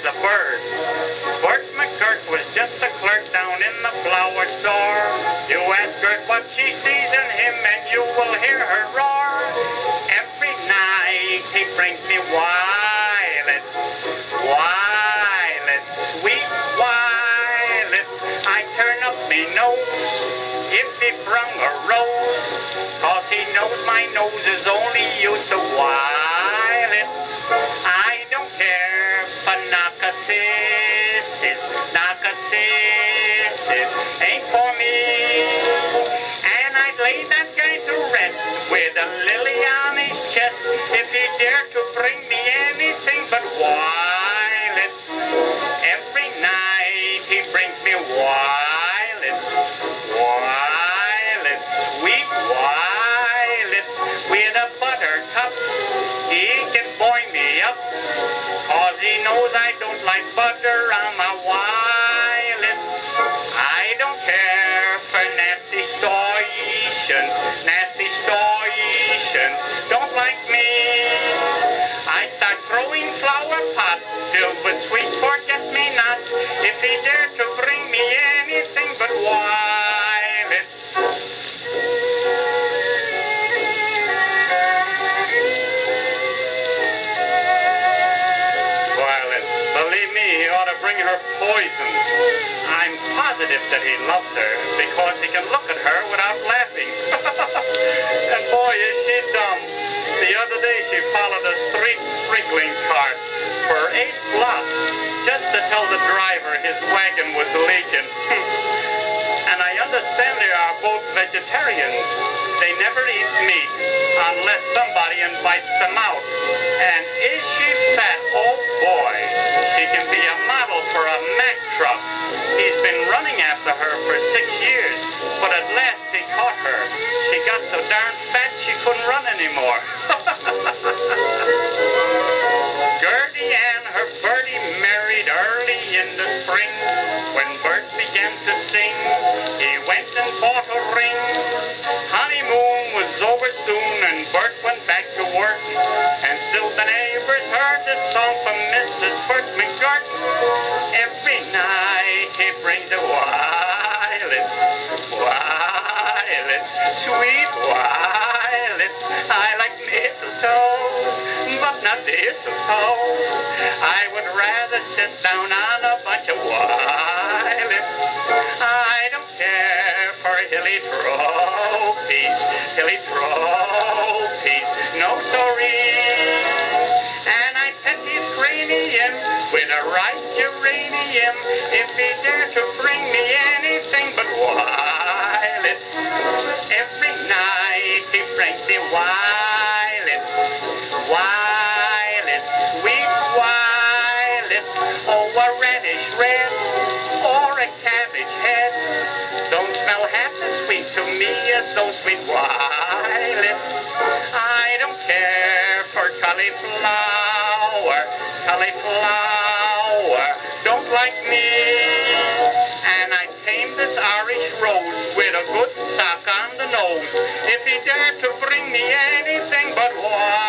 is a bird. Bert McGirt was just a clerk down in the flower store. You ask Gert what she sees in him and you will hear her roar. Every night he brings me violets, violets, sweet violets. I turn up me nose if he brung a rose, 'cause he knows my nose is only used to violets. I don't care for narcissus, narcissus ain't for me. And I'd lay that guy to rest with a lily on his chest if he dare to bring me anything but violets. Every night he brings me violets, violets, sweet violets with a buttercup. He can boil me up, 'cause he knows I don't like butter on my violets. I don't care for nasty stoyations, nasty stoyations don't like me. I start throwing flower pots filled with sweet forget-me-nots if he dare to bring me anything but violets. Believe me, he ought to bring her poison. I'm positive that he loves her because he can look at her without laughing. And boy, is she dumb. The other day she followed a street sprinkling cart for 8 blocks just to tell the driver his wagon was leaking. And I understand they are both vegetarians. They never eat meat unless somebody invites them out. And is she fat? Oh boy, she can be a model for a Mack truck. He's been running after her for 6 years, but at last he caught her. She got so darn fat she couldn't run anymore. Gertie and her Bertie married early in the spring. When Bert began to sing, he went and bought a ring. Honeymoon was over soon and Bert went back to work. And still the neighbors heard the song from Mrs. Bert McGirt. Every night he brings a violet, violet, sweet violet. I like mistletoe, but not mistletoe. I would rather sit down on a bunch of violets. I don't care for hilly trophies, hilly trophies, no sorry. And I pet his cranium with a ripe geranium if he dare to bring me anything but violets. Every night he brings me violets, violets, sweet violets. Oh, a reddish red or a cabbage head don't smell half as sweet to me as those sweet violets. I don't care for cauliflower, cauliflower don't like me. And I tame this Irish rose with a good sock on the nose if he dare to bring me anything but water.